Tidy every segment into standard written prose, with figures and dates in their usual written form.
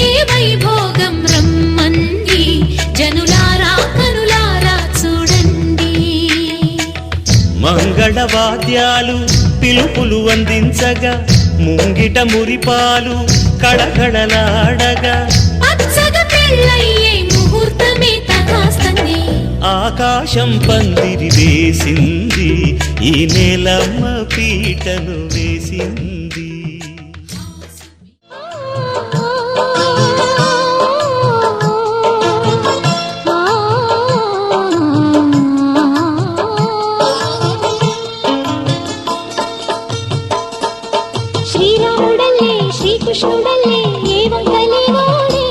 కలిగే వైభోగం రమ్మంది జనులారా కనులారా చూడండి. మంగళవాద్యాలు పిలుపులు అందించగా ముంగిట మురిపాలు కళకళలాడగా పచ్చగా పెళ్ళయ్యే ముహూర్తమే తగాస్తుంది. ఆకాశం పందిరి వేసింది, ఈ నేలమ్మ పీటను వేసింది. శ్రీరాముడల్లే శ్రీకృష్ణుడల్లే ఏ వంకలేనోడే,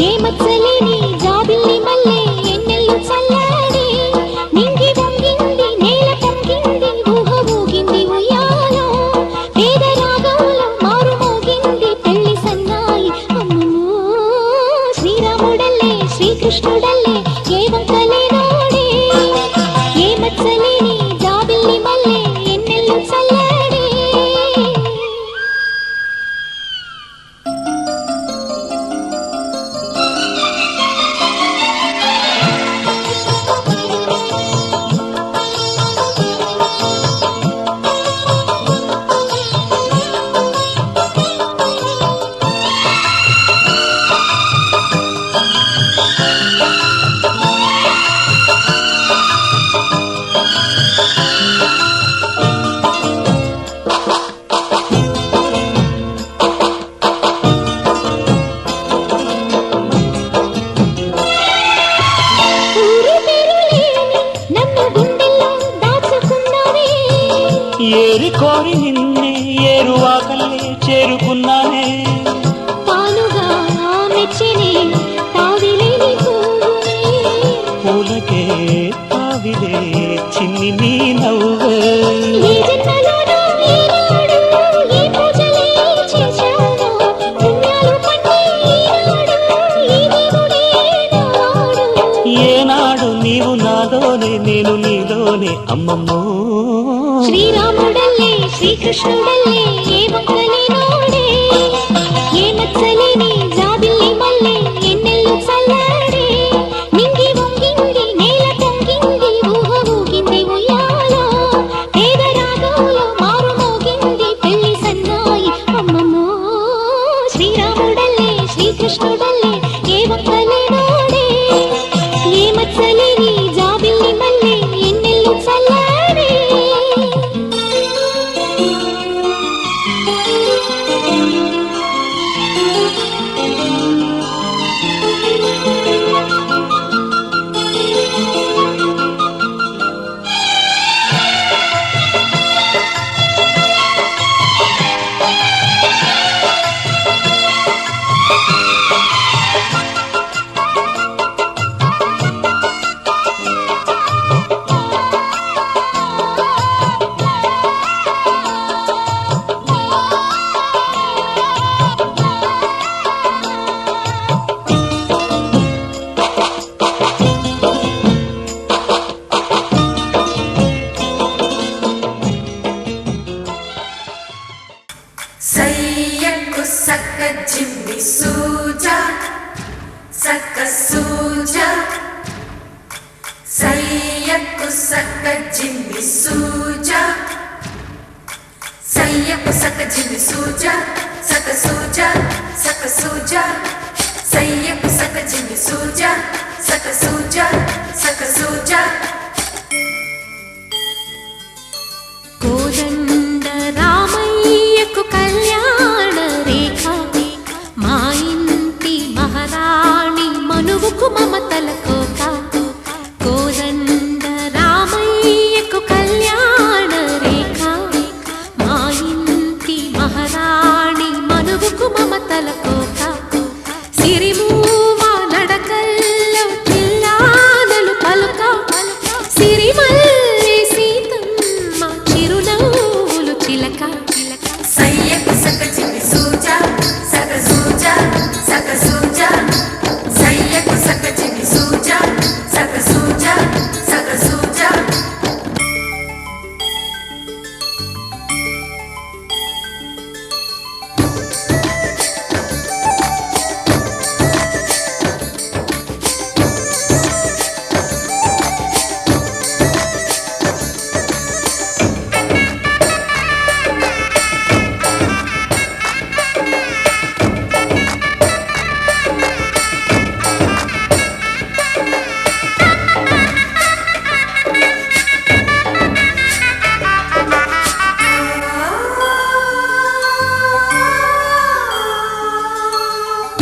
ఏ మచ్చలేని జాబిల్లి మల్లె ఎన్నెల్లు చల్లాడే. నింగి వంగింది నేల పొంగింది ఊహ ఊగింది ఉయ్యాలో, పేద రాగంలో మారు మోగింది పెళ్లి సన్నాయి. అమ్మో శ్రీరాముడల్లే శ్రీకృష్ణుడల్లే ఏ వంకలేనోడే, ఏ మచ్చలేని జాబిల్లి మల్లె ఎన్నెల్లు చల్లాడే. ఏరి కోరి నిన్నే ఏరువాకల్లే చేరుకున్నానే, పాలుగా మెచ్చిని తావిలేని పూలకే తావిలే చిన్ని నీ నవ్వే. ఏ జన్మలోనో ఈనాడు ఈ పూజలే చేశాను, పుణ్యాలు పట్టి ఈనాడు ఈ దేవుడే నాడు. ఏనాడు నీవు నాలోనే నేను నీలోనే అమ్మమ్మో. శ్రీరాముడల్లే శ్రీకృష్ణుడల్లే ఏ వంకలేనోడే, ఏ మచ్చలేని జాబిల్లి మల్లె ఎన్నెల్లు చల్లాడే. నింగి వంగింది నేల పొంగింది ఊహ ఊగింది ఉయ్యాలో, పేద రాగంలో మారు మోగింది పెళ్లి సన్నాయి. అమ్మమ్మో శ్రీరాముడల్లే శ్రీకృష్ణుడల్లే ఏ వంకలేనోడే, ఏ మచ్చలేని జాబిల్లి మల్లె ఎన్నెల్లు చల్లాడే. సయ్యకు సక్క జిమ్మి సూజా సక్క సూజా, సయ్యకు సక్క జిమ్మి సూజా, సయ్యకు సక్క జిమ్మి సూజా సక్క సూజా సక్క సూజా, సయ్యకు సక్క జిమ్మి సూజా సక్క సూజా సక్క సూజా. కోదండ రామయ్యకు కళ్యాణ రేఖ, మా ఇంటి మహారాణి మనువుకు మమతల కోక. కోదండ రామయ్యకు కళ్యాణ రేఖ, మా ఇంటి మహారాణి మనువుకు మమతల కోక. సిరిమూవ నడకల్లో చిల్లానలు పలుక, సిరిమల్లి సీతమ్మ చిరునవ్వులు చిలక. సయ్యకు సక్క జిమ్మి సూజా సక్క సూజా సక్క సూజా, సయ్యకు సక్క జిమ్మి సూజా సక్క సూజా సక్క సూజా.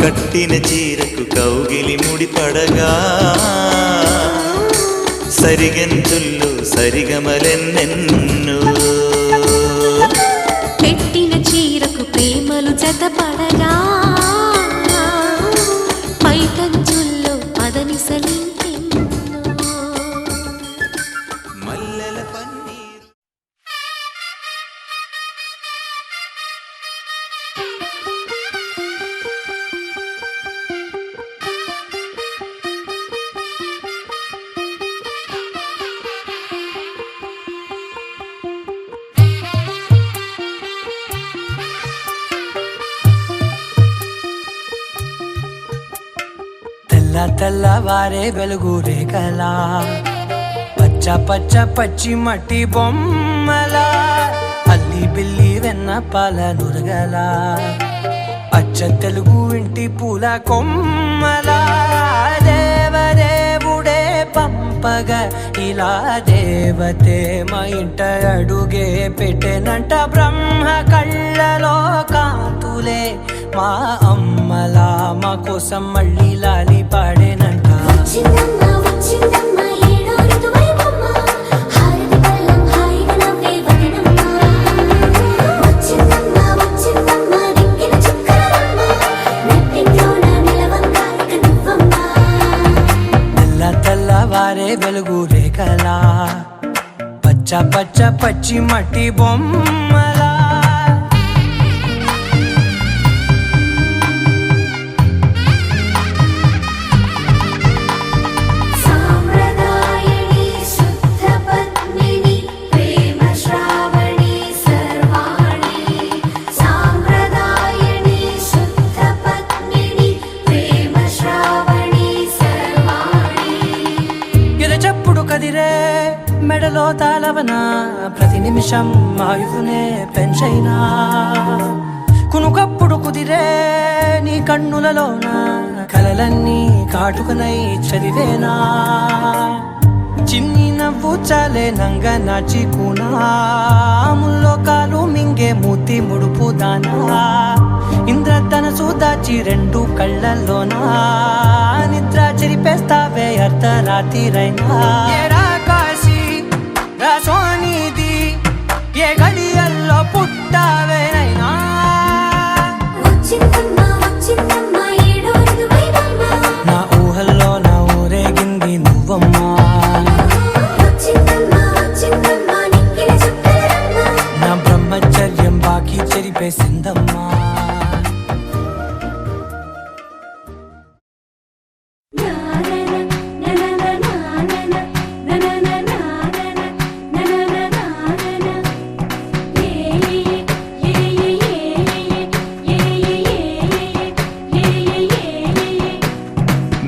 కట్టిన చీరకు కౌగిలి ముడిపడగా సరిగెంతుల్లో సరిగమలెన్నెన్నో పెట్టిన చీరకు ప్రేమలు జతపడగా పైటంచుల్లో పదనిసలింకెన్నో మల్లెల పన్నీరు తెల్లవారే వెలుగు రేఖలా పచ్చ పచ్చ పచ్చి మట్టి బొమ్మలా అల్లి బిల్లి వెన్న పాల నురగలా అచ్చ తెలుగు ఇంటి పూల కొమ్మలా దేవదేవుడే పంపగా ఇలా దేవతే మా ఇంట అడుగే పెట్టెనంట బ్రహ్మ కళ్ళలో కాంతులే మా అమ్మలా మా కోసం మళ్ళీ లాలి పాడేనంట వచ్చిందమ్మా వచ్చిందమ్మా ఏడో ఋతువైవమ్మా హారతి పళ్ళం హాయిగా నవ్వే వదనమ్మా వచ్చిందమ్మా వచ్చిందమ్మా దిక్కిన చుక్కలమ్మా నెట్టింట్లోన నిలవంగా ఇక నువ్వమ్మా తెల్లవారే వెలుగు రేఖలా పచ్చ పచ్చ పచ్చి మట్టి బొమ్మలా సాంప్రదాయని శుద్ధ పద్మిని ప్రేమ శ్రావణి సర్వాణి సాంప్రదాయని శుద్ధ పద్మిని ప్రేమ శ్రావణి సర్వాణి ఎరచప్పుడు కదిరే మెడలో తాళవన ప్రతి నిమిషం ఆయువునే పెంచైనా కునుకప్పుడు కుదిరే నీ కన్నులలోన కలలన్నీ కాటుకనై చదివేనా చిన్ని నవ్వు చాలే నంగ నాచి ముల్లోకాలు మింగే మూతి ముడుపు దానా ఇంద్రధనసు దాచి రెండు కళ్ళల్లోనా నిద్ర చెరిపేస్తావే అర్ధరాత్రిరైనా ఏరా కాశీ రా సోనిది ఏ గడియల్లో పుట్టావేనైనా వచ్చిందమ్మా వచ్చిందమ్మా ఏడో ఋతువైవమ్మా నా ఊహల్లో నా ఊరేగింది నువ్వమ్మా వచ్చిందమ్మా వచ్చిందమ్మా నిక్కిన చుక్కలమ్మా నా బ్రహ్మచర్యం బాకీ చెరిపేసిందమ్మా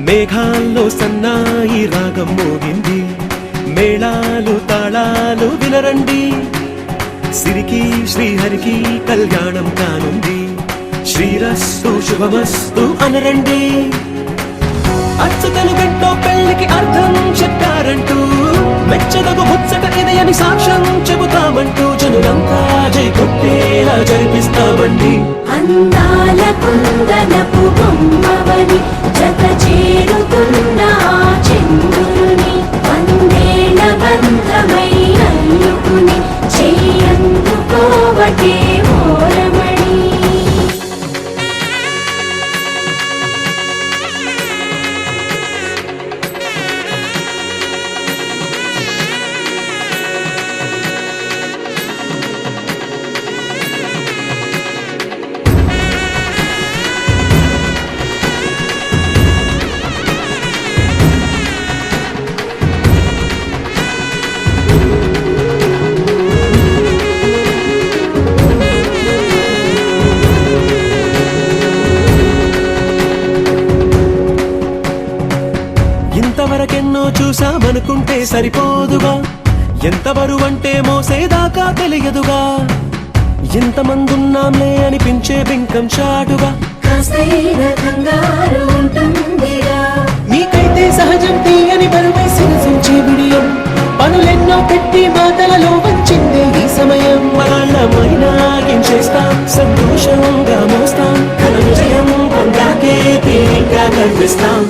మేఘాల్లో సన్నాయి రాగం మోగింది మేళాలు తాళాలు వినరండి సిరికి శ్రీహరికి కళ్యాణం కానుంది శ్రీరస్తు శుభమస్తు అనరండి అచ్చతలు గంటో పెళ్లికి అర్థం చెప్పారంటూ మెచ్చదగు ముచ్చట ఇదయని సాక్ష్యం చెబుతామంటూ జనులంతా జై కొట్టేలా జరిపిస్తామండి అందాల కుందనపు బొమ్మవని జత చేరుతున్న ఆ చంద్రుని వందేళ్ల బంధమై అల్లుకుని చెయ్యందుకోవటే ఓరమణి ఇంతవరకెన్నో చూసామనుకుంటే సరిపోదుగా ఎంత బరువంటే మోసేదాకా తెలియదుగా ఎంతమందున్నాంలే అనిపించే బింకం చాటుగా కాస్తైన కంగారు ఉంటుందిరా మీకైతే సహజం తీయని బరువై సిరసించే బిడియం పనులెన్నో పెట్టి మాటలలో వచ్చింది ఈ సమయం వాళ్ళమైనా ఏం చేస్తాం సంతోషంగా మోస్తాం ఘన విజయం పొందాకే కనిపిస్తాం.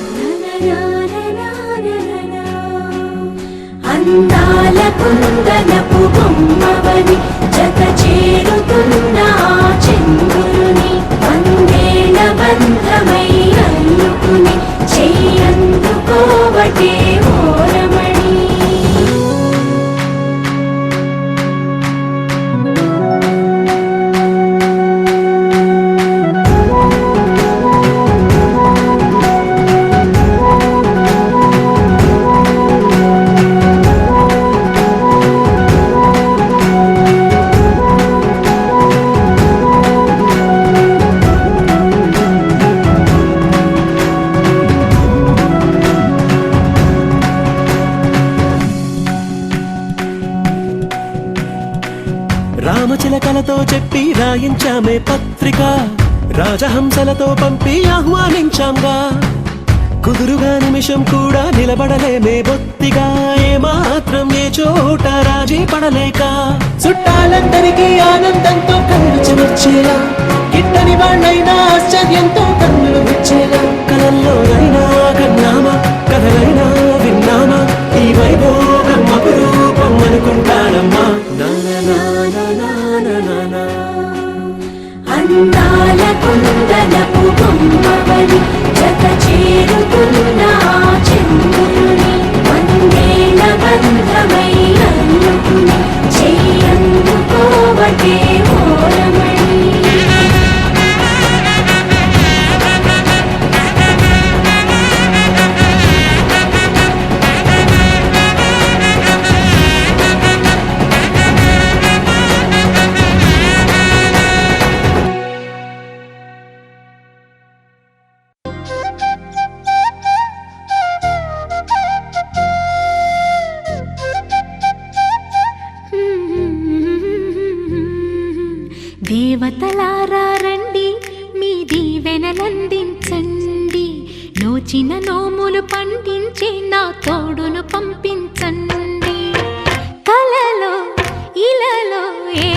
అందాల కుందనపు బొమ్మవని జత చేరుతున్న ఆ చంద్రుని వందేల బంధమై అల్లుకుని చెయ్యందుకోవటే ఓరమణి. రామచిలకలతో చెప్పి రాయించామే పత్రిక, రాజహంసలతో పంపి ఆహ్వానించాంగా. కుదురుగా నిమిషం కూడా నిలబడలేమే బొత్తిగా, ఏమాత్రం ఏ చోట రాజీ పడలేక. చుట్టాలందరికీ ఆనందంతో కళ్ళు చెమర్చేలా, గిట్టని వాళ్ళైనా ఆశ్చర్యంతో కన్నులు విచ్చేలా. కలల్లోనైనా కన్నామా, కథలైనా విన్నామా, ఈ వైభోగం అపురూపం అనుకుంటానమ్మా. అందాల కుందనపు బొమ్మవని జత చేరుతున్న ఆ చంద్రుని వందేల బంధమై అల్లుకుని చెయ్యందుకోవటే ఓరమణి. దేవతలారా రండి, మీ దీవెనలందించండి, నోచిన నోములు పండించే నా తోడును పంపించండి. కలలో ఇలలో ఏ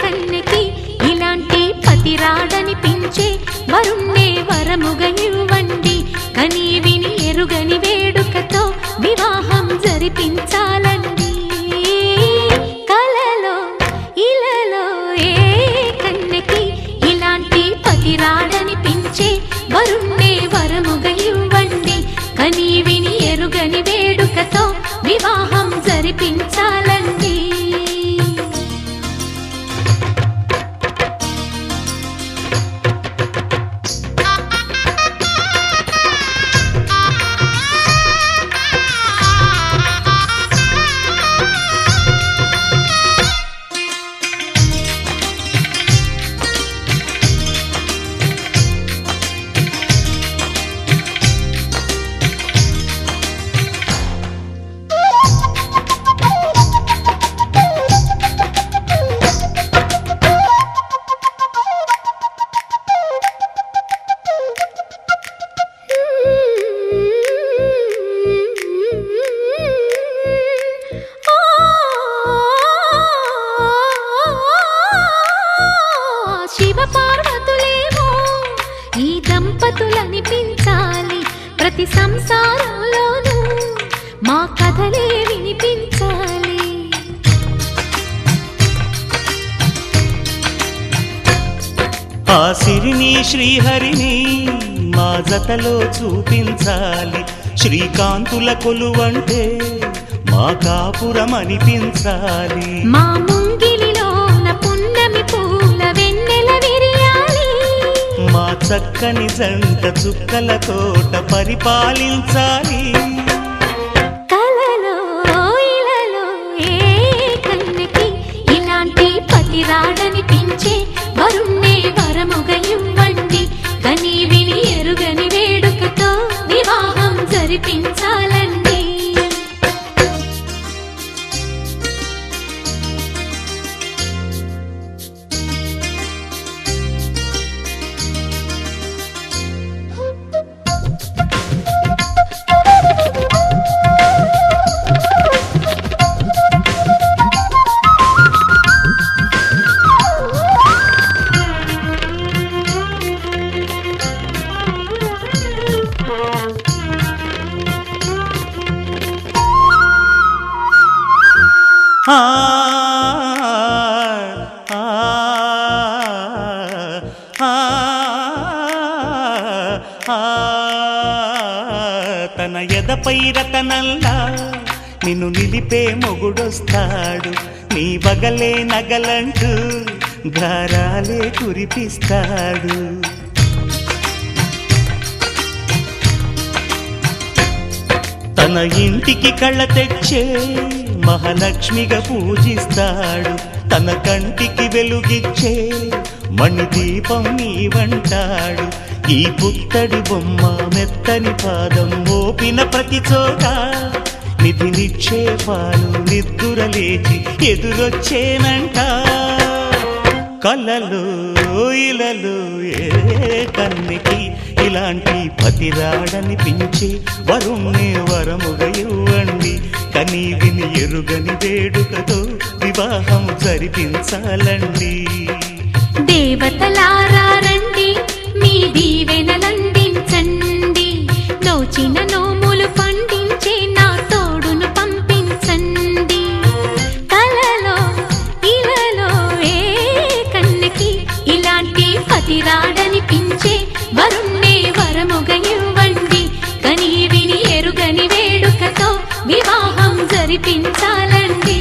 కన్నెకి ఇలాంటి పతి రాడనిపించే వరుణ్ణే వరముగా ఇవ్వండి. కని విని ఎరుగని వేడుకతో వివాహం జరిపించాలండి. కలలో ఇలలో ఏ కన్నెకి ఇలాంటి పతి రాడనిపించే వరుణ్ణే వరముగా ఇవ్వండి. కని విని ఎరుగని వేడుకతో వివాహం జరిపించాలండి. దంపతులనిపించాలి, ప్రతి సంసారంలోనూ మా కథలే వినిపించాలి. ఆ సిరిని శ్రీహరిని మా జతలో చూపించాలి. శ్రీకాంతుల కొలువంటే మా కాపురం అనిపించాలి. మా ముంగిలిలోన పున్నమి పూల వెన్నెల విరియాలి. మా చక్కని జంట చుక్కల తోట పరిపాలించాలి. కలలో ఇలలో ఏ కన్నెకి ఇలాంటి పతి రాడనిపించే వరుణ్ణే వరముగా ఇవ్వండి. కని విని ఎరుగని వేడుకతో వివాహం జరిపించాలండి. ఆ ఆ ఆ ఆ తన ఎదపై రతనల్లా నిన్ను నిలిపే మొగుడొస్తాడు, నీ బగలే నగలంటూ గారాలే కురిపిస్తాడు. తన ఇంటికి కళ్ళ తెచ్చే మహాలక్ష్మిగా పూజిస్తాడు, తన కంటికి వెలుగిచ్చే మణిదీపం నీవంటాడు. ఈ పుత్తడి బొమ్మ మెత్తని పాదం మోపిన ప్రతి చోట నిధి నిక్షేపాలు నిద్దురలేచి ఎదురొచ్చేనంట. కలలో ఇలలో ఏ కన్నికి ఇలాంటి పతిరాడనిపించి వరుణ్ణి వరముగా ఇవ్వండి, కని విని ఎరుగని వేడుకతో వివాహం జరిపించాలండి. దేవతలారా రండి, మీ దీవెనలందించండి, నోచిన నోములు పండించే నా తోడును పంపించండి. కలలో ఇలలో ఏ కన్నకి ఇలాంటి పతిరాడనిపించే వరుణ్ణే వరముగా ఇవ్వండి, కని విని ఎరుగని వేడుకతో వివాహం జరిపించాలండి.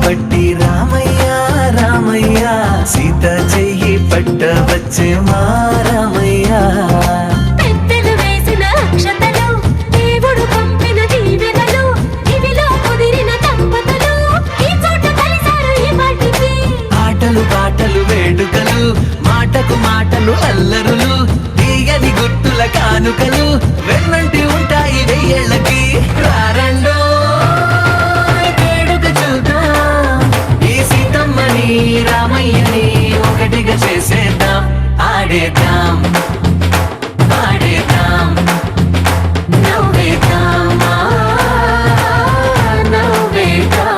పట్టి రామయ్య రామయ్య సీత చెయ్యి పట్ట వచ్చే మా రామయ్య. పెద్దలు వేసిన అక్షతలు, దేవుడు పంపిన దీవెనలు, ఇవిలో కుదిరిన దంపతులు ఈ చోట కలిసారు ఈ పాటికి. ఆటలు పాటలు వేడుకలు, మాటకు మాటలు అల్లరులు, తీయని గుర్తుల కానుకలు వెన్నంటి ఉంటాయి వెయ్యేళ్ళకి. రారండో రామయ్యని ఒకటిగా చేసేద్దాం, ఆడేద్దాం ఆడేద్దాం నవ్వేద్దాం నవ్వేద్దాం.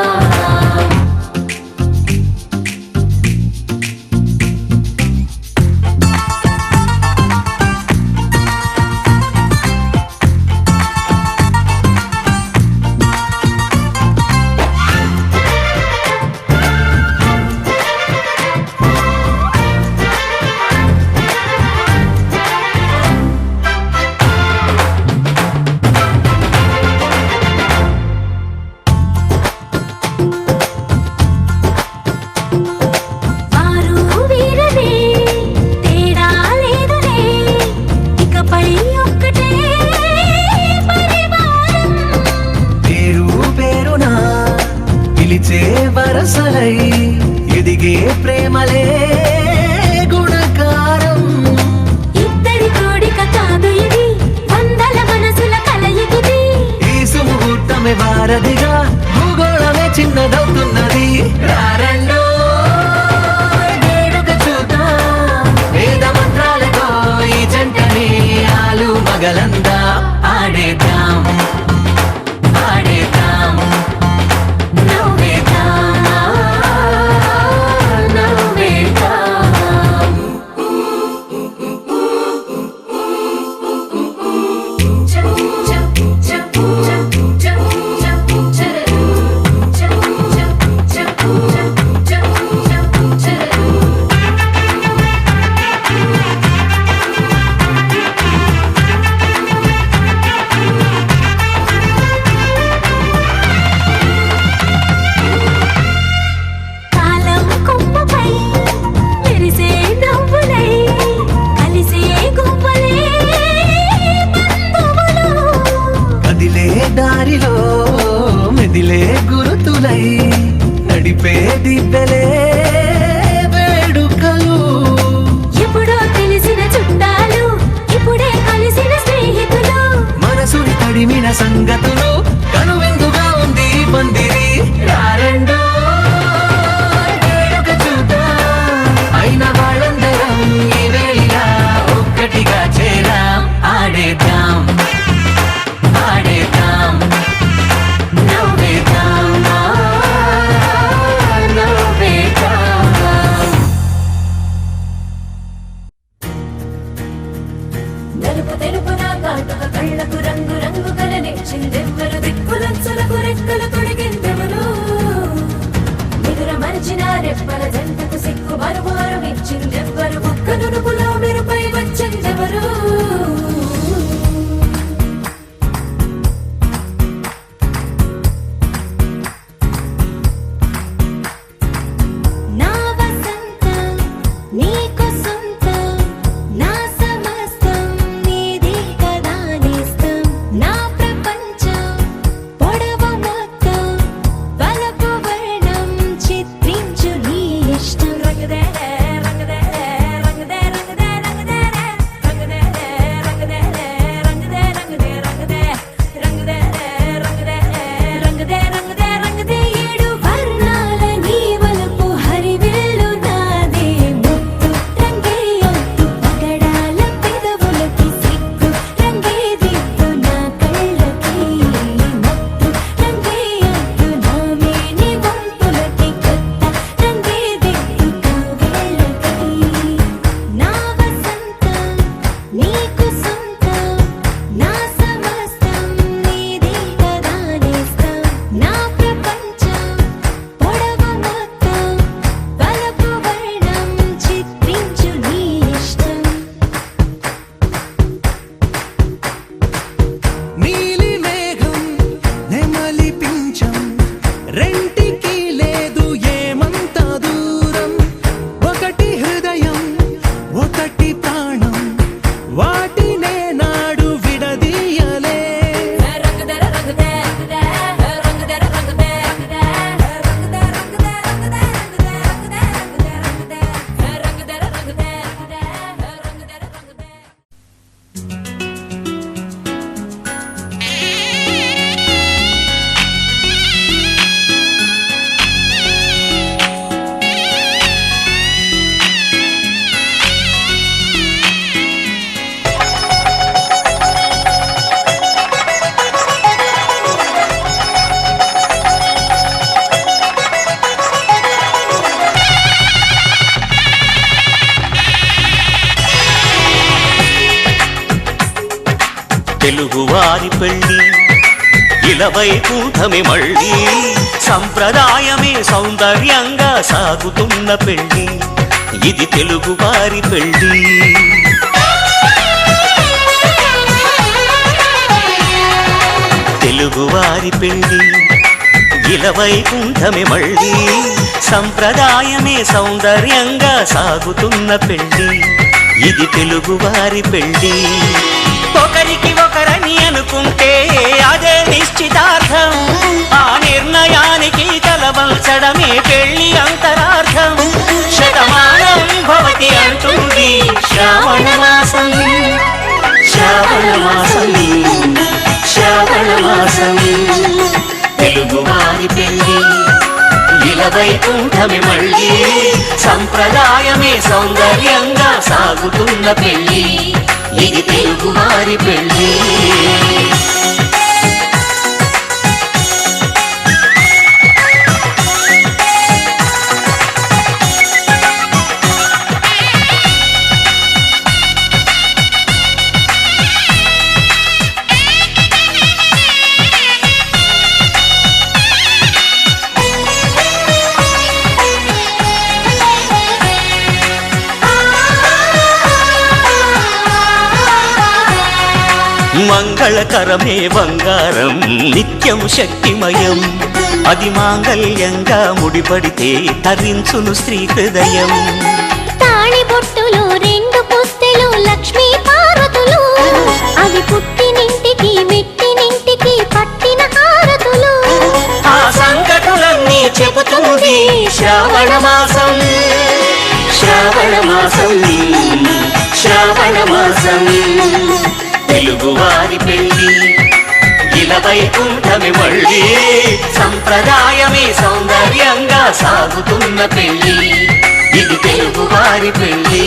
వరసలై ఎదిగే ప్రేమలే గుణకారం. ఇద్దరి కోడిక కాదు ఇది, వందల మనసుల కలయికిది. ఈ సుముహూర్తమే వారధిగా భూగోళమే చిన్నదవుతున్నది. రారండో వేడుక చూద్దాం, వేద మంత్రాలతో ఈ జంటని ఆలు మగలందా ఆడేద్దాం ఆడేద్దాం నవ్వేద్దాం నవ్వేద్దాం. సంగతులు కనువిందుగా ఉంది ఈ పందిరి రారండో వేడుక చూద్దాం అయిన వాళ్ళందరం ఈ వేళ ఒక్కటిగా చేరాం ఆడేద్దాం ఆడేద్దాం నవ్వేద్దాం నవ్వేద్దాం నలుపు తెలుపున కాటుక కళ్ళకు రంగు రంగు కలనిచ్చిందెవ్వరు దిక్కులంచులకు రెక్కలు తొడిగిందెవరు నిదుర మరిచిన రెప్పల జంటకు సిక్కు మరుమారు ఇచ్చిందెవ్వరు ఒక్క నునుపులో మెరుపై వచ్చిందెవరు నా వసంతం నీకు సొంతం నా సమస్తం నీది కదా నేస్తం నా ప్రపంచం పొడవు మొత్తం వలపు వర్ణం చిత్రించు నీ ఇష్టం రంగదే రంగదే రంగదే రంగదే రంగదే రంగదే రంగదే రంగదే రంగదే రంగదే రంగదే రంగదే రంగదే రంగదే రంగదే ఏడు వర్ణాల నీ వలపు హరివిల్లు నాదే ముత్తు రంగే ఒత్తు పగడాల పెదవులకి సిగ్గు రంగే దిద్దు నా కళ్ళకి మత్తు రంగే ఒత్తు నా మేని వంపులకి కొత్త రంగే దిద్దు కౌగిళ్ళకి నా వసంతం నీకు సొంతం నా సమస్తం నీది కదా నేస్తం నా ప్రపంచం పొడవు మొత్తం వలపు వర్ణం చిత్రించు నీ ఇష్టం నీలి మేఘం నెమలి పించం రెంటికి లేదు ఏమంత దూరం ఒకటి హృదయం ఒకటి ప్రాణం వాటినే నాడు విడదీయలే రంగదర రంగదే రంగదే రంగదర రంగదే రంగదే రంగదే రంగదే రంగదే రంగదే రంగదే రంగదర రంగదే రంగదే రంగదే తెలుగువారి పెళ్ళి ఇలవైకుంఠమే మళ్ళీ సంప్రదాయమే సౌందర్యంగా సాగుతున్న పెళ్ళి ఇది తెలుగువారి పెళ్ళి తెలుగువారి పెళ్ళి ఇలవైకుంఠమే మళ్ళీ సంప్రదాయమే సౌందర్యంగా సాగుతున్న పెళ్ళి ఇది తెలుగువారి పెళ్ళి ఒకరికి ఒకరని అనుకుంటే అదే నిశ్చితార్థం ఆ నిర్ణయానికి తలవంచడమే పెళ్లి అంతరార్థం శతమానం భవతి అంటుంది శ్రావణ మాసం శ్రావణ మాసం శ్రావణ మాసం తెలుగువారి పెళ్ళి ఇలవైకుంఠమే మళ్ళీ సంప్రదాయమే సౌందర్యంగా సాగుతున్న పెళ్ళి ఇది తెలుగువారి పెళ్ళి మంగళకరమే బంగారం నిత్యం శక్తిమయం అది మాంగళ్యంగా ముడిపడితే తరించును స్త్రీ హృదయం తాళి బొట్టులో రెండు పుస్తెలు లక్ష్మీ పార్వతులు అవి పుట్టినింటికి మెట్టినింటికి పట్టిన హారతులు ఆ సంకటులన్నీ చెబుతుంది శ్రావణ మాసం శ్రావణ మాసం శ్రావణ మాసం తెలుగువారి పెళ్ళి ఇలా వైకుంఠమి మళ్ళీ సంప్రదాయమే సౌందర్యంగా సాగుతున్న పెళ్ళి ఇది తెలుగు వారి పెళ్ళి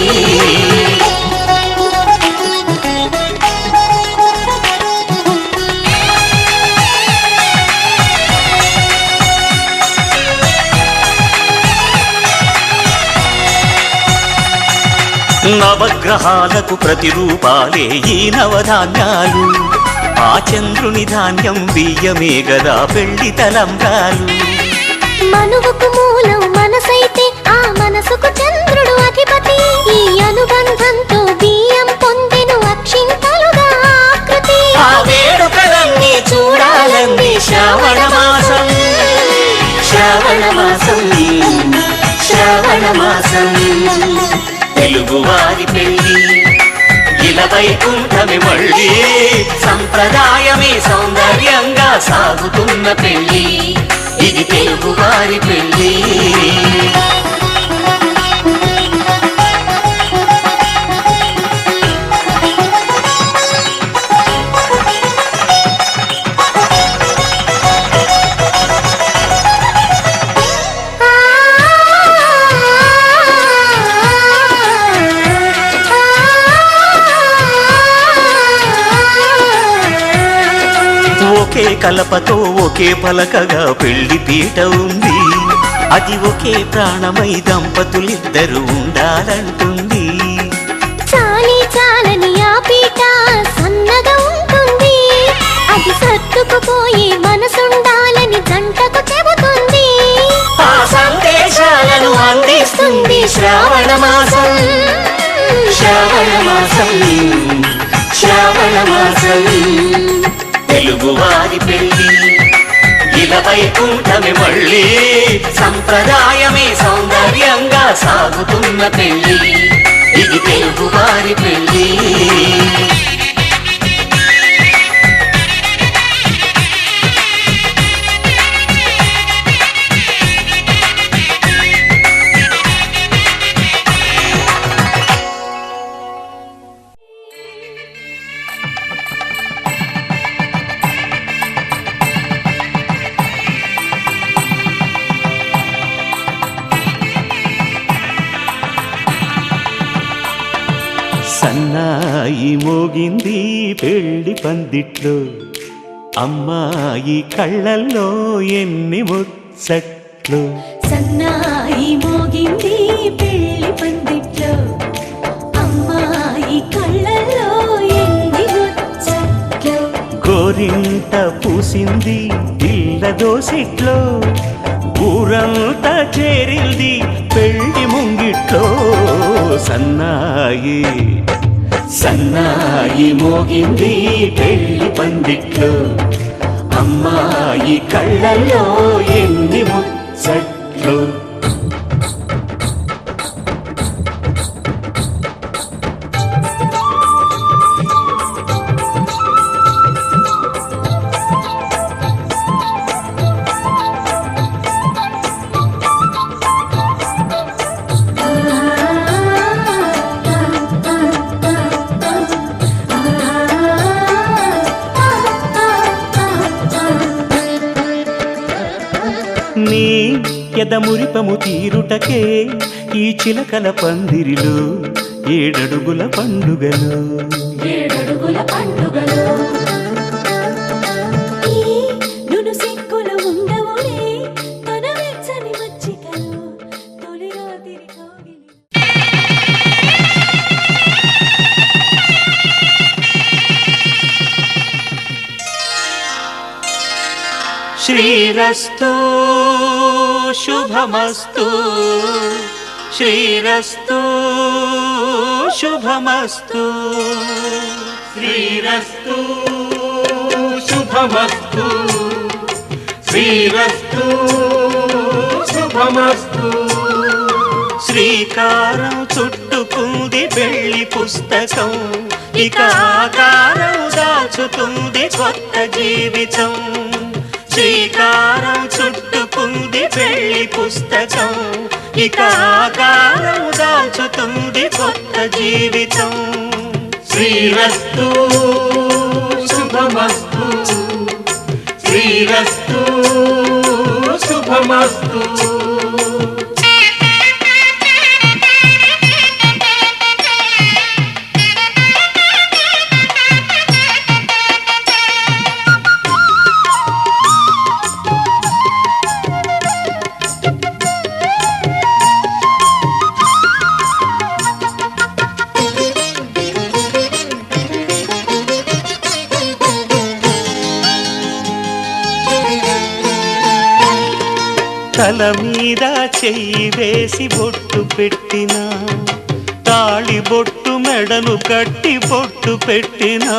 నవగ్రహాలకు ప్రతిరూపాలే ఈ నవధాన్యాలు ఆ చంద్రుని ధాన్యం బియ్యమే గదా పెళ్లి తలంబ్రాలు మనువుకు మూలం మనసైతే ఆ మనసుకు చంద్రుడు అధిపతి ఈ అనుబంధంతో బియ్యం పొందెను అక్షింతలుగా ఆకృతి ఆ వేడుకలన్నీ చూడాలంది శ్రావణ మాసం శ్రావణ మాసం శ్రావణ మాసం తెలుగు వారి పెళ్ళి ఇలా వైకుంఠమి మళ్ళీ సంప్రదాయమే సౌందర్యంగా సాగుతున్న పెళ్ళి ఇది తెలుగు వారి పెళ్ళి ఒకే కలపతో ఒకే పలకగా పెళ్లి పీట ఉంది అది ఒకే ప్రాణమై దంపతులిద్దరూ ఉండాలంటుంది చాలి చాలని ఆ పీట సన్నగా ఉంటుంది అది సర్దుకుపోయే మనసుండాలని జంటకు చెబుతుంది ఆ సందేశాలను అందిస్తుంది శ్రావణ మాసం శ్రావణ మాసం శ్రావణ మాసం తెలుగు వారి పెళ్ళి ఇలా వైకుంఠమి మళ్ళీ సంప్రదాయమే సౌందర్యంగా సాగుతున్న పెళ్ళి ఇది తెలుగు వారి పెళ్ళి సన్నాయి మోగింది పెళ్లి పందిట్లో అమ్మాయి కళ్ళల్లో ఎన్ని ముచ్చట్లు సన్నాయి మోగింది పెళ్లి పందిట్లో అమ్మాయి కళ్ళల్లో ఎన్ని ముచ్చట్లు గోరింట పూసింది ఇళ్ళ దోసిట్లో ఊరంతా చేరింది పెళ్లి ముంగిట్లో సన్నాయి సన్నాయి మోగింది పెళ్లి పందిట్లో అమ్మాయి కళ్ళల్లో ఎన్ని ముచ్చట్లు నీ ఎదమురిపము తీరుటకే ఈ చిలకల పందిరిలో ఏడడుగుల పండుగలు ఏడడుగుల పండుగలు ఈ నును సిక్కులు ఉండవునే తన వెచ్చని మచ్చికలు తొలి రాత్రి కోగిలి శ్రీరస్తు శుభమస్తు శ్రీరస్తు శుభమస్తు శ్రీరస్తు శుభమస్తు శ్రీరస్తు శుభమస్తు శ్రీకారం చుట్టుకుంది పెళ్లి పుస్తకం ఇక ఆకారం దాచుతుంది కొత్త జీవితం శ్రీకారం చుట్టుకుంది పెళ్లి పుస్తకం ఇక ఆకారం దాచుతుంది కొత్త జీవితం శ్రీరస్తు శుభమస్తు శుభమస్తు. తల మీద చెయ్యి వేసి బొట్టు పెట్టినా, తాళి బొట్టు మెడను కట్టి బొట్టు పెట్టినా,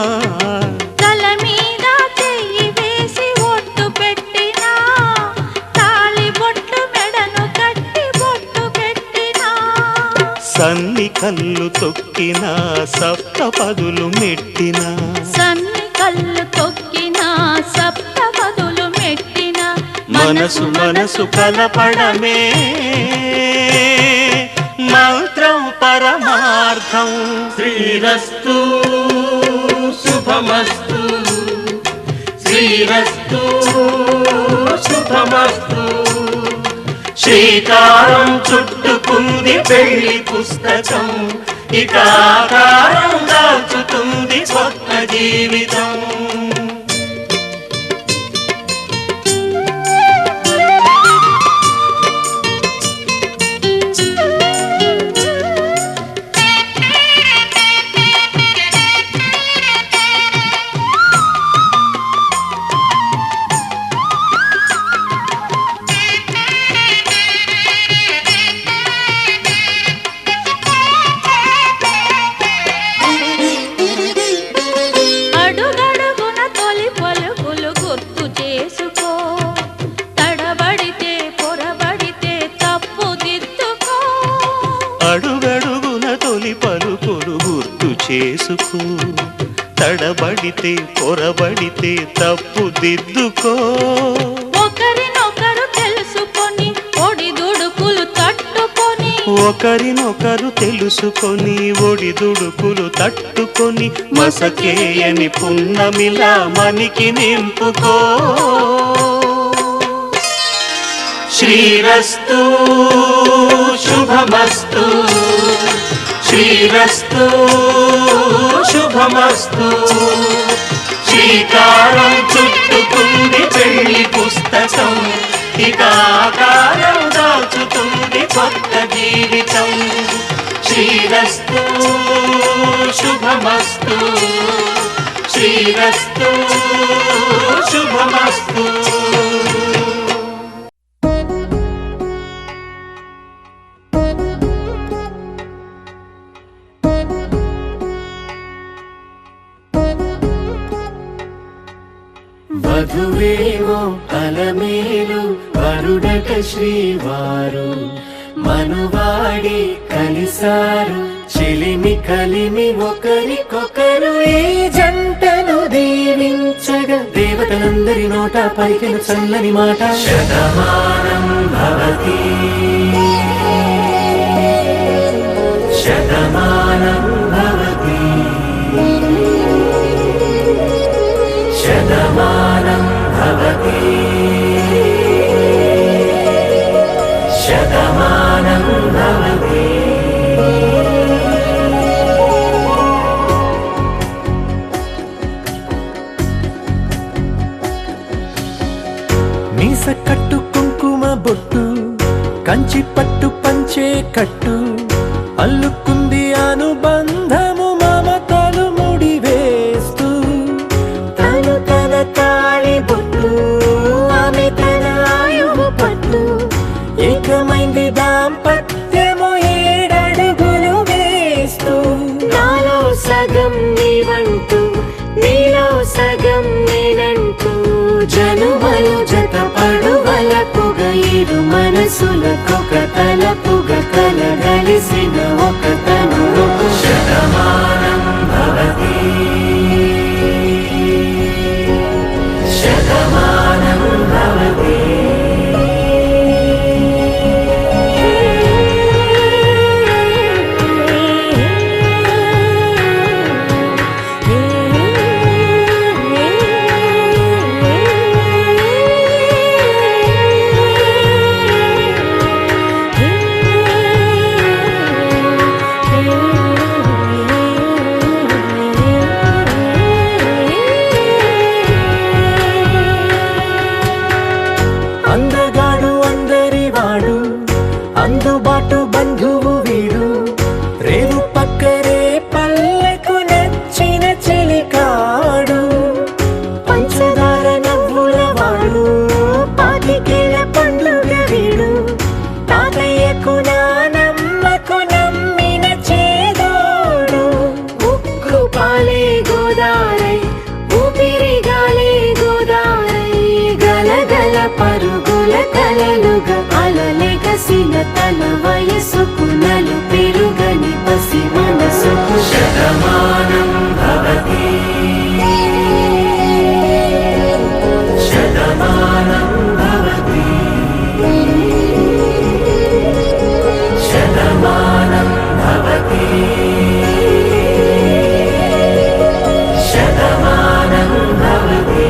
తల మీద చెయ్యి వేసి ఒట్టు పెట్టినా, తాళి బొట్టు మెడను కట్టి బొట్టు పెట్టినా, సన్ని కళ్ళు తొక్కినా సప్త పదులు మెట్టినా, సన్ని కళ్ళు తొక్కినా సప్త పదులు మెట్టినా, మనసు మనసు కలపడమే మంత్రం పరమార్థం. శ్రీరస్తు శుభమస్తు, శ్రీరస్తు శుభమస్తు. శ్రీకారం చుట్టుకుంది పెళ్లి పుస్తకం, ఇక ఆకారం దాచుతుంది కొత్త జీవితం. అడుగడుగున తొలి పలుకులు గుర్తు చేసుకో, తడబడితే పొరబడితే తప్పు దిద్దుకో. అడుగడుగున తొలి పలుకులు గుర్తు చేసుకో, తడబడితే పొరబడితే తప్పు దిద్దుకో. ఒకరినొకరు తెలుసుకొని ఒడిదుడుకులు తట్టుకొని, ఒకరినొకరు తెలుసుకొని ఒడిదుడుకులు తట్టుకొని, మసకేయని పున్నమిలా మనికి నింపుకో. శ్రీరస్తు శుభమస్తు, శ్రీరస్తు శుభమస్తు. శ్రీకారం చుట్టుకుంది పెళ్లి పుస్తకం, ఇక ఆకారం దాచుతుంది కొత్త జీవితం. శ్రీరస్తు శుభమస్తు, శ్రీరస్తు శుభమస్తు. వధువేమో అలమేలు వరుడట శ్రీవారు, మనువాడి కలిసారు చెలిమి కలిమి ఒకరికొకరు. ఈ జంటను దీవించగా దేవతలందరి నోట పలికిన చల్లని మాట. శతమానం భవతి, శతమానం భవతి, శతమానం భవతి, శతమానం భవతి. మీస కట్టు కుంకుమ బొట్టు, కంచి పట్టు పంచే కట్టు, అల్లుకుంది అనుబంధము మమతలు ముడి వేస్తూ. తను తన తాళి బొట్టు, ఆమె తన ఆయువు పట్టు, ఏకమైంది దాంపత్యము 7 అడుగులు వేస్తూ. నాలో సగం నీవంటూ, నీలో సగం నేనంటూ, జనుమలు జత పడువలపుగా ఇరు మనసులకొక తలపుగా కలగలిసిన ఒక తనువు. శతమానం భవతి, శతమానం భవతి. మొదలుగా అలలెగసిన తన వయసుకు నలు పెరుగని పసి మనసుకు శతమానం భవతి శతమానం భవతి శతమానం భవతి శతమానం భవతి.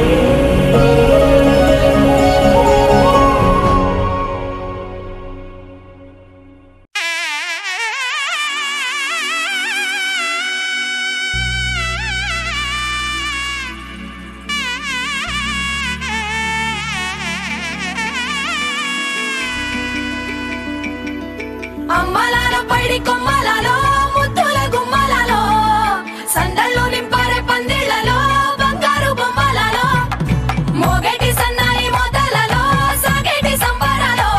అమ్మలాల పైడి కొమ్మలలో ముద్దుల గుమ్మలలో సందళ్ళు నింపారే పందిళ్లలో బంగారు బొమ్మలలో మోగేటి సన్నాయి మొదలలో సాగేటి సంబరాలో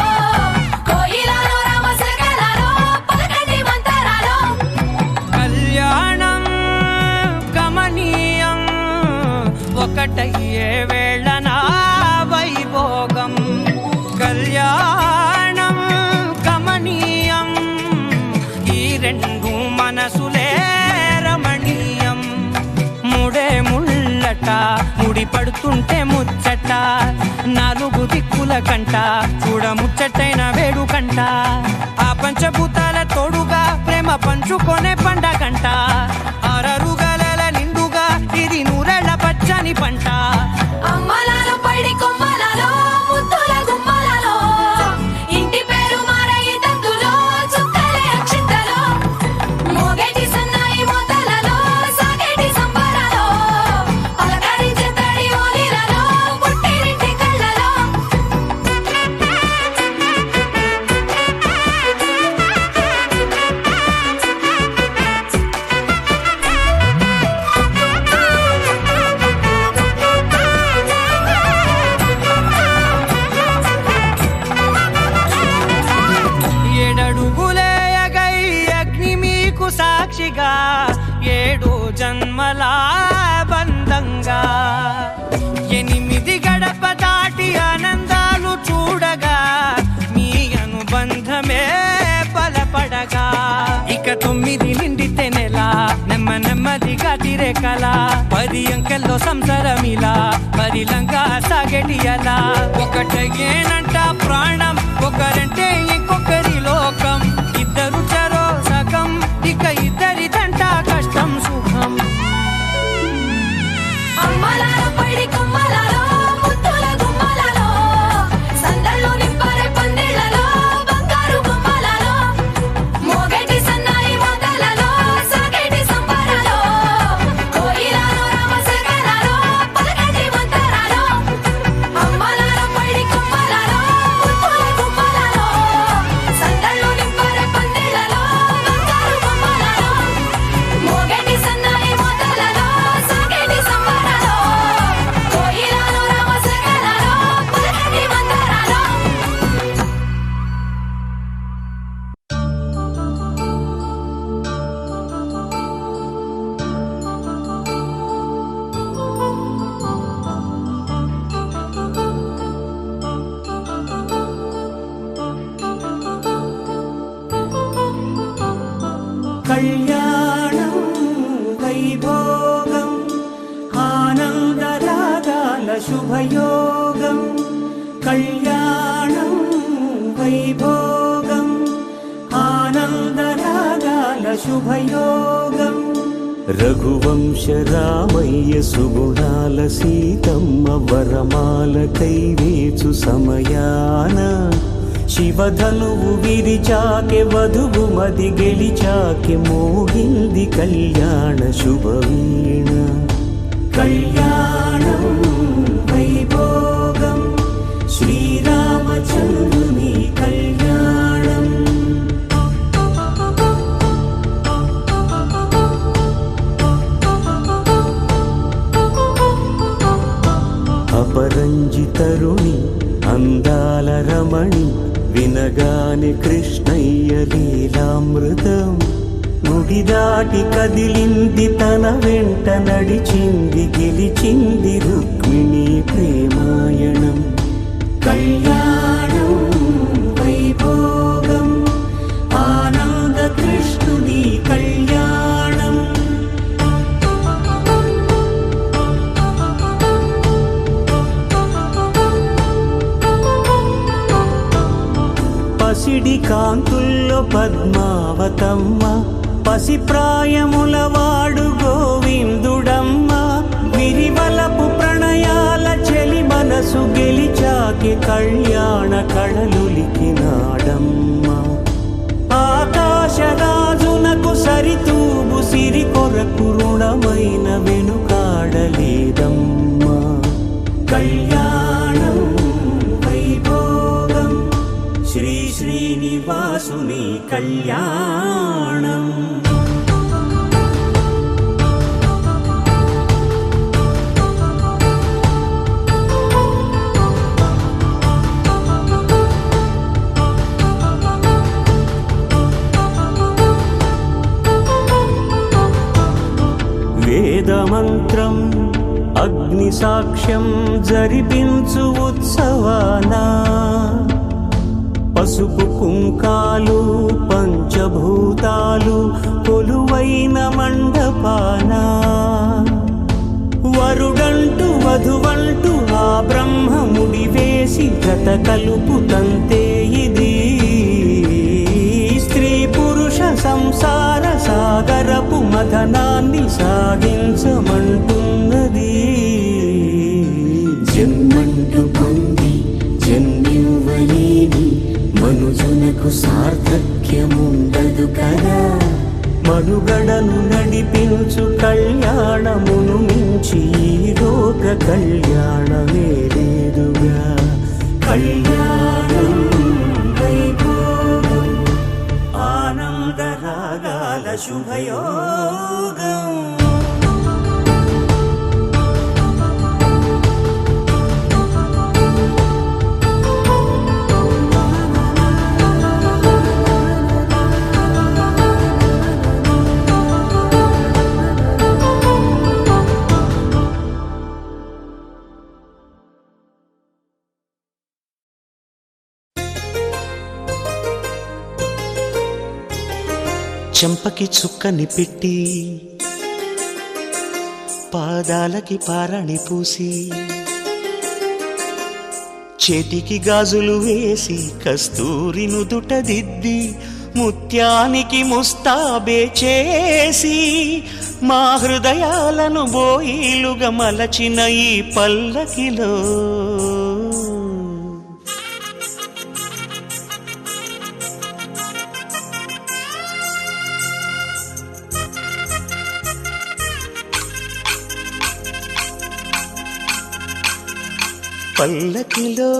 కోయిలలో రామశకలలో పలకటి మంతరాలో కళ్యాణం గమనీయం ఒకటయ్యే వేళ నా వైభోగం కళ్యాణం గమనీయం ఈ రెండు మనసులే రమణీయం ముడే ముళ్ళట ముడి పడుతుంటే ముచ్చట నాలుగు దిక్కుల కంట చూడ ముచ్చటైన వేడుకంట ఆ పంచభూతాల తోడుగా ప్రేమ పంచుకొనే పండగంట అరరుగలల నిండుగా ఇది నూరెళ్ళ పచ్చని పంట అమ్మలాల పైడి కొమ్మలలో ముద్దుల గుమ్మలలో ఇంటి పేరు మారయి తందులో చుక్కలే అక్షింతలో మోగేటి సన్నాయి మొదలలో సాగేటి సంబరాలో పలకరించే తడి ఓలిలలో పుట్టినింటి కళ్ళలో ఏడడుగులేయగై అగ్ని మీకు సాక్షిగా ఏడు జన్మల బంధంగా 8 గడప దాటి ఆనందాలు చూడగా మీ అనుబంధమే బలపడగా ఇక 9 నిండితే నెల నెమ్మదిగా తిరేకల 10 అంకెల్లో సంసారమిలా పరిలంగా సాగేటి అలా ఒకటేనంట ప్రాణం ఒకరంటే ఇంకొకరి లోకం ఇద్దరు చరో సగం ఇక ఇద్దరిదంట కష్టం సుఖం అమ్మలాల పైడి కొమ్మలలో ముద్దుల గుమ్మలలో సందళ్ళు నింపారే పందిళ్లలో బంగారు బొమ్మలలో మోగేటి సన్నాయి మొదలలో సాగేటి సంబరాలో కోయిలలో రామశకలలో పలకటి మంతరాలో అమ్మలాల పైడి కొమ్మలలో ముద్దుల గుమ్మలలో సందళ్ళు నింపారే పందిళ్లలో బంగారు బొమ్మలలో మోగేటి సన్నాయి మొదలలో సాగేటి సంబరాలో కోయిలలో రామశకలలో పలకటి మంతరాలో కళ్యాణం వైభోగం ఆనందరాగాల శుభయోగం కళ్యాణం వైభోగం ఆనందరాగాల శుభయోగం రఘువంశ రామయ్య సుగుణాల సీతమ్మ వరమాల కైవేచు సమయాన శివధనువు విరిచాకె వధువు మది గెలిచాకె మోగింది కళ్యాణ శుభవీణ కళ్యాణం వైభోగం శ్రీరామచంద్రుని కళ్యాణం అపరంజి తరుణి అందాల రమణి వినగానే కృష్ణయ్య లీలామృతం గుడి దాటి కదిలింది తన వెంట నడిచింది గెలిచింది రుక్మిణి ప్రేమాయణం కళ్యాణం కాంతుల్లో పద్మావతమ్మ, పసిప్రాయముల వాడు గోవిందుడమ్మ. విరివలపు ప్రణయాల చెలి మనసు గెలిచాకి కళ్యాణ కళలులికినాడమ్మ. ఆకాశరాజునకు సరితూబు సిరి కొరకు రుణమైన వెనుకాడలేదమ్మా. కళ్యాణం వైభోగం శ్రీ శ్రీనివాసుని కళ్యాణం. వేదమంత్రం అగ్ని సాక్ష్యం జరిపించు ఉత్సవాన, పసుపు కుంకాలు పంచభూతాలు కొలువైన మండపాన. వరుడంటూ వధువంటూ ఆ బ్రహ్మముడి వేసి జత కలుపు తంతే ఇది. స్త్రీ పురుష సంసార సాగరపు మథనాన్ని సాగించమంటున్నది. జన్మంటూ పొంది జన్మివ్వలేని మనుజునకు సార్థక్యముండదు కదా. మనుగడను నడిపించు కళ్యాణమును మించి ఈ లోక కళ్యాణమే లేదుగా. కళ్యాణం వైభోగం ఆనందరాగాల శుభయోగం. చెంపకి చుక్కని పెట్టి పాదాలకి పారాణి పూసి చేతికి గాజులు వేసి కస్తూరి నుదుట దిద్ది ముత్యానికి ముస్తాబే చేసి మా హృదయాలను బోయిలుగా మలచిన ఈ పల్లకిలో పల్లకిలో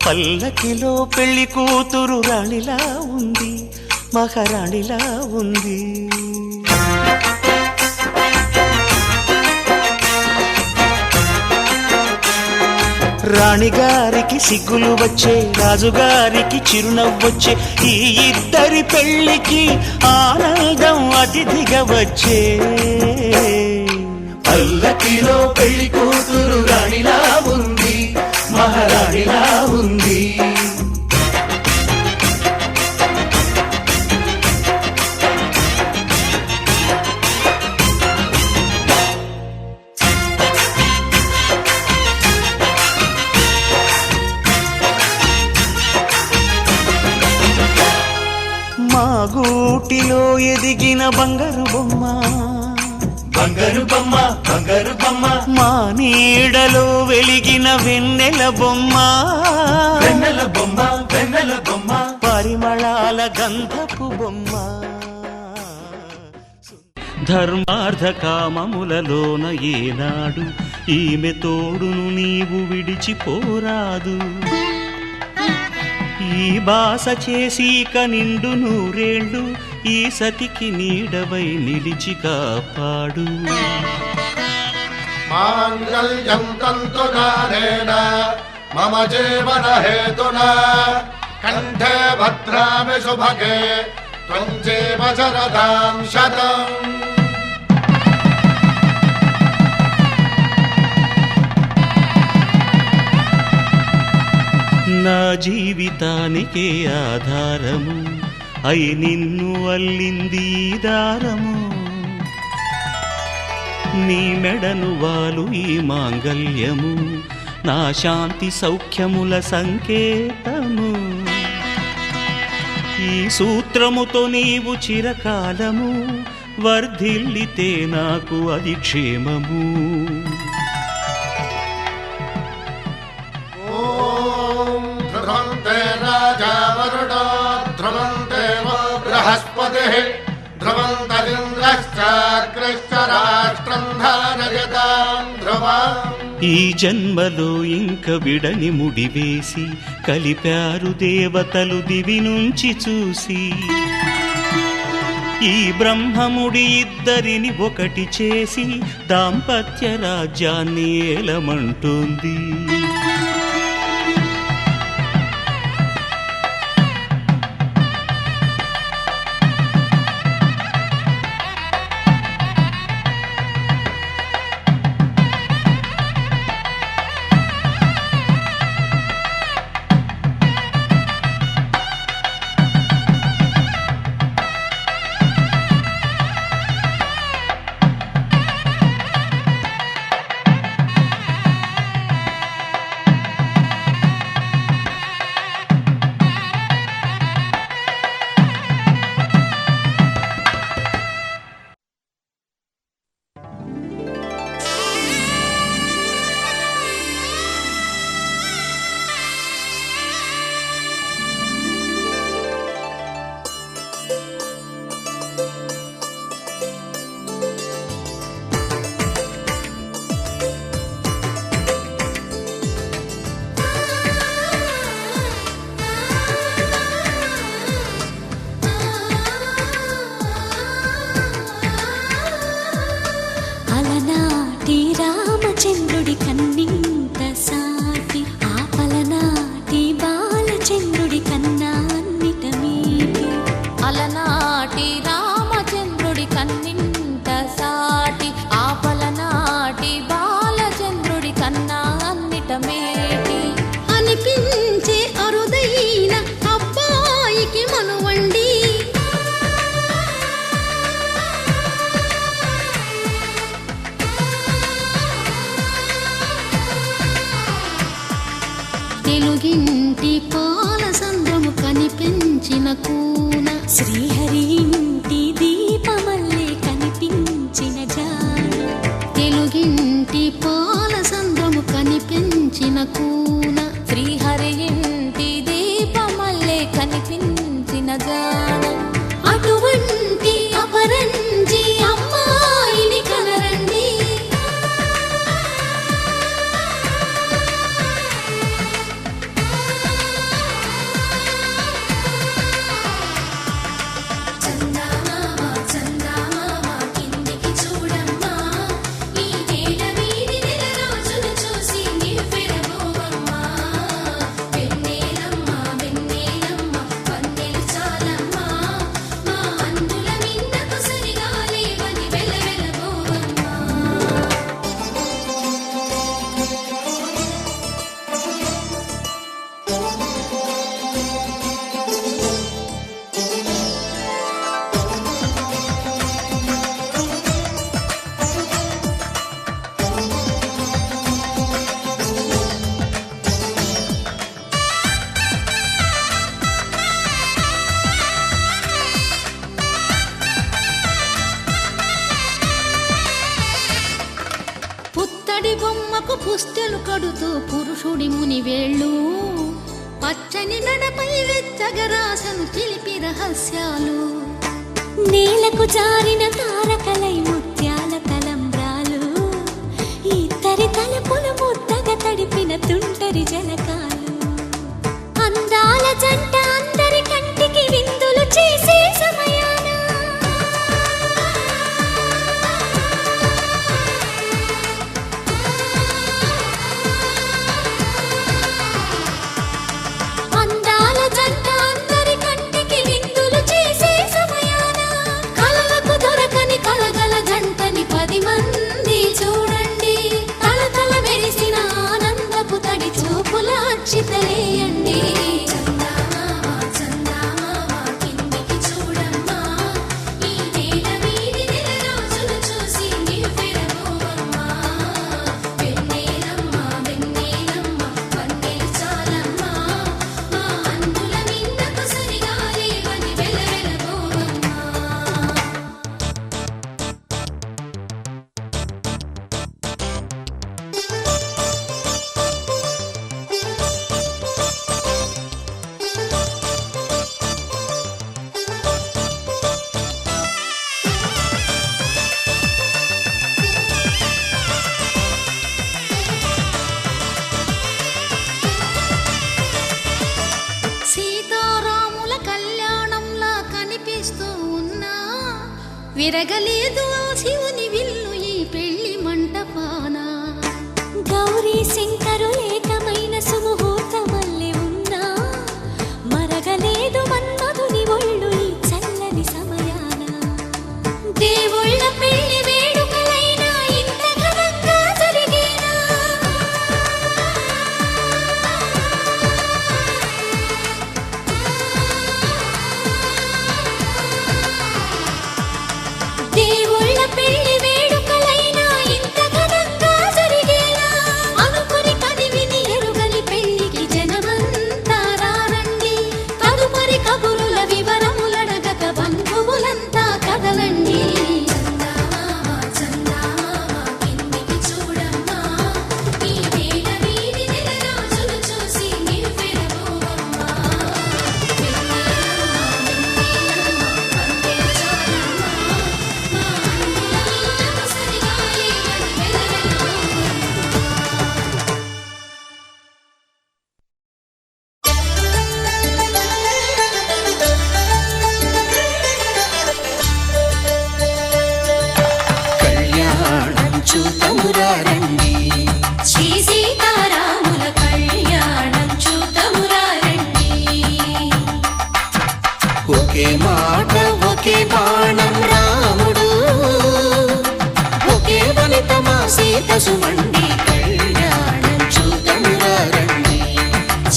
పల్లకిలో పెళ్లి కూతురు రాణిలా ఉంది, మహారాణిలా ఉంది. రాణిగారికి సిగ్గులు వచ్చే, రాజుగారికి చిరునవ్వొచ్చే, ఈ ఇద్దరి పెళ్లికి ఆనందం అతిథిగా వచ్చే. పల్లకిలో పెళ్లి కూతురు రాణిలా ఉంది, మహారాణిలా ఉంది. మా గూటిలో ఎదిగిన బంగారు బొమ్మ, బంగారు బొమ్మ, బంగారు బొమ్మ. మా నీడలో వెలిగిన వెన్నెల బొమ్మ, వెన్నెల బొమ్మ, వెన్నెల బొమ్మ. పరిమళాల గంధపు బొమ్మ. ధర్మార్థ కామములలోన ఏనాడు ఈమె తోడును నీవు విడిచిపోరాదు. ఈ బాస చేసి నిండు నూరేళ్ళు ఈ సతికి నీడవై నిలిచి కాపాడు. మాంగళ్యం తంతునానేన మమ జీవన హేతునా కంఠే భద్రామి శుభగే త్వం జీవ శరదాం శతం. నా జీవితానికే ఆధారము అయి నిన్ను అల్లింది దారము. నీ మెడను వాలు ఈ మాంగల్యము నా శాంతి సౌఖ్యముల సంకేతము. ఈ సూత్రముతో నీవు చిరకాలము వర్ధిల్లితే నాకు అది క్షేమము. ఓం ధ్రువంతే రాజా వరుణో ధ్రువంతే బృహస్పతిః ధ్రువంతరింద్రశ్చాగ్రశ్చ రాష్ట్రం ధారయతాం ధ్రువం. ఈ జన్మలో ఇంక విడని ముడివేసి కలిపారు దేవతలు దివి నుంచి చూసి. ఈ బ్రహ్మముడి ఇద్దరిని ఒకటి చేసి దాంపత్య రాజ్యాన్ని ఏలమంటోంది. అలనాటి రామచంద్రుడి కన్నింత సాటి ఆపలనాటి బాలచంద్రుడి కన్నా అన్నిట మీటి. అలనాటి రామచంద్రుడి కన్నింట సాటి ఆపలనాటి బాలచంద్రుడి కన్నా అన్నిట మేటి. అనిపించే అరుదైన అబ్బాయికి మనువండి తెలుగింటి పాల సంద్రము కనిపించిన కూన శ్రీహరి ఇంటి దీపమల్లే కనిపించిన జాన. తెలుగింటి పాల సంద్రము కనిపించిన కూన శ్రీహరి ఇంటి దీపమల్లే కనిపించిన జాన. అటువంటి అపరంజి అమ్మాయిని కనరండి. చందమామ చందమామ కిందికి చూడమ్మా, ఈ నేల వీడి నెల రోజులు చూసి నివ్వెరబోవమ్మా. వెన్నెలమ్మ వెన్నెలమ్మ వన్నెలు చాలమ్మా, మా అందుల మిన్నకు సరిగా లేవని వెలవెలబోవమ్మా. పుత్తడి బొమ్మకు పుస్తెలు కడుతూ పురుషుడి ముని వేళ్ళు పచ్చని నడపై వెచ్చగరాసను చిలిపి రహస్యాలు. నేలకు జారిన తారకలై ముత్యాల తలంబ్రాలు ఇద్దరి తలపులు ముద్దగా తడిపిన తుంటరి జలకాలు. అందాల జంట అందరి కంటికి విందులు చేసే సమయాన అందాల జంట అందరి కంటికి విందులు చేసే సమయాన కలలకు దొరకని కలగల జంటని 10 మంది చూడండి. తల తల విరగలేదు ఆ శివుని విల్లు ఈ పెళ్లి మంటపాన. గౌరీ శంకరు ఏకమైన సుముహూర్తమల్లె ఉన్నా మరగలేదు మన్మధుని ఒళ్ళు ఈ చల్లని సమయాన. దేవుళ్ళ పెళ్లి వేడుకలైనా ఇంత ఘనంగా జరిగేనా? దేవుళ్ళ పెళ్లి వేడుకలైనా ఇంత ఘనంగా జరిగేనా? అనుకుని కదివిని ఎరుగని పెళ్లికి జనమంతా రారండి. తదుపరి కబురుల వివరములడగక బంధువులంతా కదలండి. చందమామ చందమామ కిందికి చూడమ్మా, ఈ వేళ వీధి నెలరాజులు చూసి నివ్వెరపోవమ్మా. కళ్యాణం చూతమురారండి శ్రీ సీతారాముల కళ్యాణం చూతమురారండి. ఒకే మాట ఒకే బాణం రాముడు, ఒకే వనిత మా సీత సుమండి. కళ్యాణం చూతమురారండి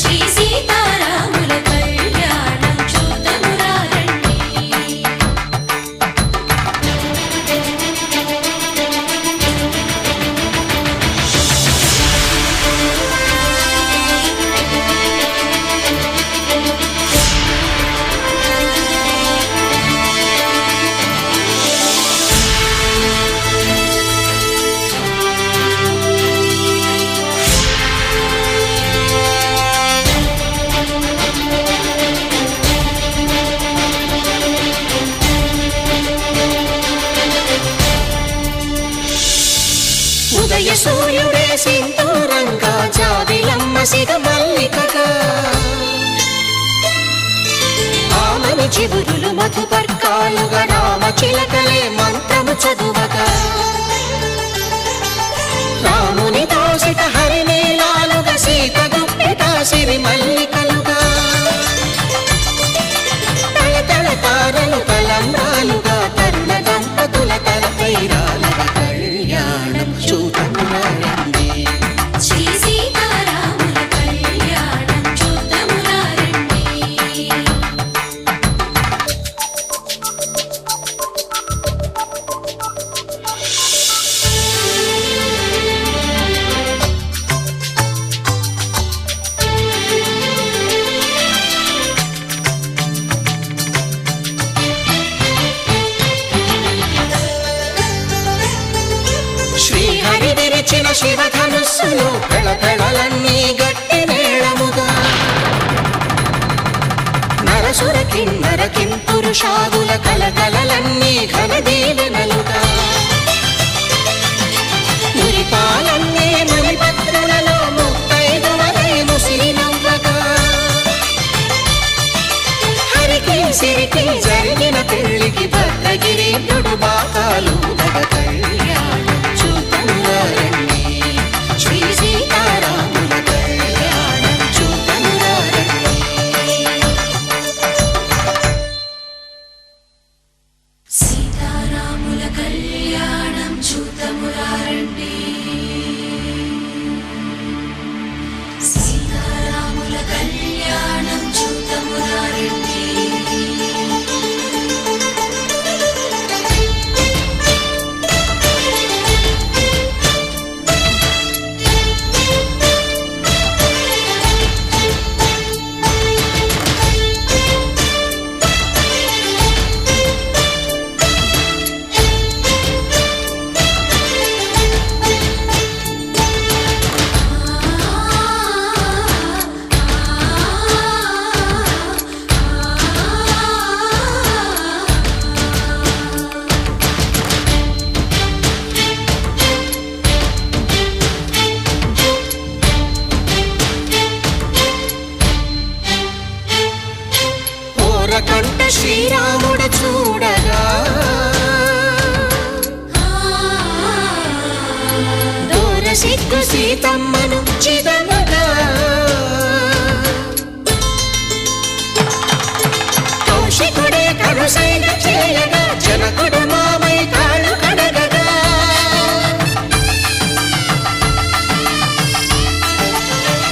శ్రీ సీతారాముల కళ్యాణం చూతమురారండి. ఉదయ సూర్యుడే సింధూరంగా జాబిలమ్మ సిగ మల్లికగా, ఆమని చిగురులు మధుపర్కాలుగా రామ చిలకలే మంత్రము చదువగా, రాముని దోసిట హరినీలాలుగా సీత గుప్పిట సిరి మల్లికలుగా, తళతళ తారలు తలంబ్రాలుగా తరుణ దంపతుల తలపైరాలుగా. కళ్యాణం చూతమురారండి శ్రీ సీతారాముల కళ్యాణం చూతమురారండి. శ్రీహరి విరిచిన శివధనుస్సులు పెళపెళలన్నీ గట్టి మేళముగా, నరసుర కిన్నర కింపురుషాదుల కలకలలన్నీ ఘన దీవెనలుగా, మురిపాలన్నీ మునిపత్రులలో ముత్తైదువలై ముసిలి నవ్వగా, హరికి సిరికి జరిగిన పెళ్లికి భద్రగిరీంద్రుడు బాకాలు కళ్యాణం చూతమురారండి శ్రీ సీతారాముల కళ్యాణం చూతమురారండి. సీతారాముల కళ్యాణం చూతమురారండి. సీతారాముల కళ్యాణం చూతమురారండి. ముద్దు సీతమ్మను చిదమగా కౌశికుడే కరుసైన చేయగా జనకుడు మామై కాళ్ళు కడగగా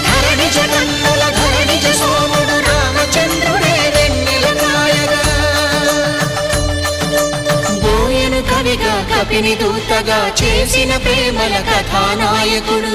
ధరణి జగన్నుల ధరణిజ సోముడు రామచంద్రుడే వెన్నెల కాయగా బోయను కవిగా కపిని దూతగా చేసిన ప్రేమల కథానాయకుడు